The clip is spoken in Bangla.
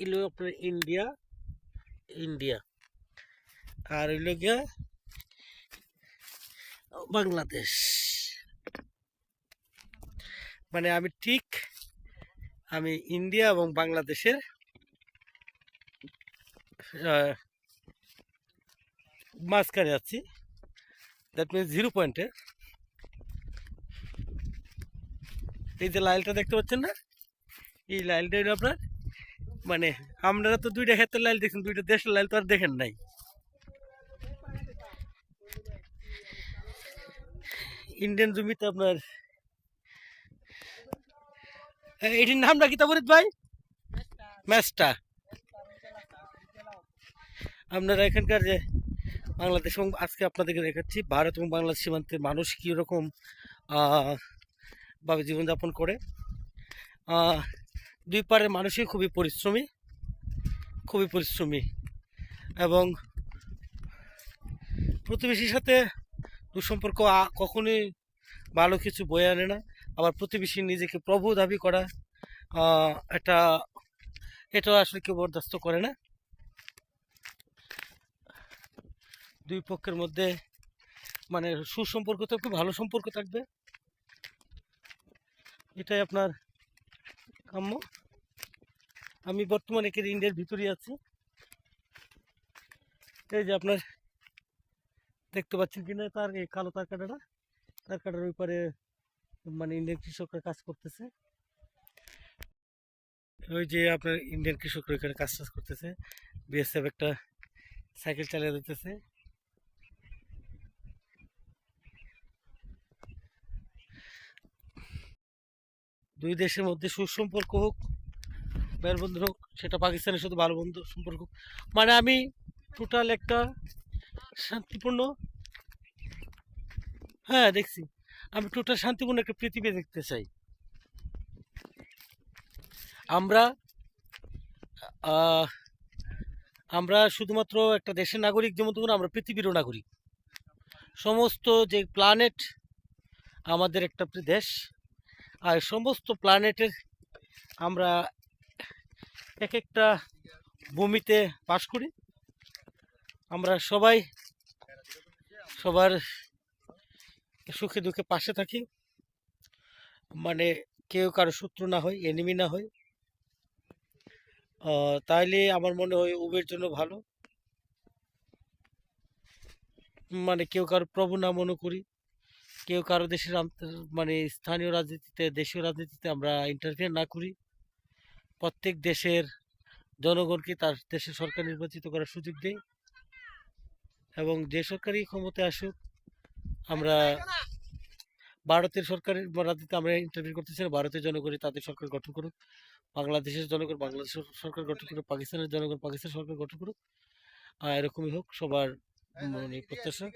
এলো আপনার ইন্ডিয়া, ইন্ডিয়া আর হইল গিয়া বাংলাদেশ। মানে আমি ইন্ডিয়া এবং বাংলাদেশের মাঝখানে আছি। দ্যাট মিনস 0 পয়েন্টে। এই যে লাইনটা দেখতে পাচ্ছেন না, এই লাইনটা হলো আপনার, মানে আপনারা তো দুইটা ক্ষেত্রের লাইন দেখছেন, দুইটা দেশের লাইন তো আর দেখেন নাই। ইন্ডিয়ান জমিতে আপনার এটির নামটা কি তাবরিত ভাই? ম্যাচটা আপনারা এখানকার যে বাংলাদেশ এবং আজকে আপনাদেরকে দেখাচ্ছি ভারত এবং বাংলাদেশ সীমান্তের মানুষ কীরকম ভাবে জীবনযাপন করে। দুই পারের মানুষই খুবই পরিশ্রমী এবং প্রতিবেশীর সাথে দুঃসম্পর্ক কখনোই ভালো কিছু বয়ে আনে না। আবার প্রতিবেশী নিজেকে প্রভু দাবি করা, এটা আসলে কেউ বরদাস্ত করে না। দুই পক্ষের মধ্যে মানে সুসম্পর্ক থাকবে, ভালো সম্পর্ক থাকবে, এটাই আপনার কাম্য। আমি বর্তমানে ইন্ডিয়ার ভিতরেই আছি। এই যে আপনার দেখতে পাচ্ছেন কিনা তার এই কালো তার কাটার ওই পারে মানে ইন্ডিয়ান কৃষকরা কাজ করতেছে। ওই যে আপনার ইন্ডিয়ান কৃষকরা এখানে কাজ করতেছে। বিএসএফ একটা সাইকেল চালিয়ে দিতেছে। দুই দেশের মধ্যে সুসম্পর্ক হোক, ভাইয়ের বন্ধু হোক, সেটা পাকিস্তানের সাথে ভালো বন্ধু সম্পর্ক হোক। মানে আমি টোটাল একটা শান্তিপূর্ণ, হ্যাঁ দেখছি, আমি টোটাল শান্তিপূর্ণ একটা পৃথিবী দেখতে চাই। আমরা আমরা শুধুমাত্র একটা দেশের নাগরিক, যেমন তখন আমরা পৃথিবীরও নাগরিক। সমস্ত যে প্ল্যানেট আমাদের একটা দেশ, আর সমস্ত প্ল্যানেটের আমরা এক একটা ভূমিতে বাস করি। আমরা সবাই সবার সুখে দুঃখে পাশে থাকি, মানে কেউ কারো শত্রু না হয়, এনিমি না হয়। তাইলে আমার মনে হয় উভয়ের জন্য ভালো। মানে কেউ কারো প্রভু না মনে করি, কেউ কারো দেশের মানে স্থানীয় রাজনীতিতে, দেশীয় রাজনীতিতে আমরা ইন্টারফেয়ার না করি। প্রত্যেক দেশের জনগণকে তার দেশের সরকার নির্বাচিত করার সুযোগ দেয় এবং যে সরকারই ক্ষমতায় আসুক, আমরা ভারতের সরকারের রাজনীতিতে আমরা ইন্টারফেয়ার করতেছি না। ভারতের জনগণই তাদের সরকার গঠন করুক, বাংলাদেশের জনগণ বাংলাদেশের সরকার গঠন করুক, পাকিস্তানের জনগণ পাকিস্তান সরকার গঠন করুক, এরকমই হোক সবার মানে প্রত্যাশা।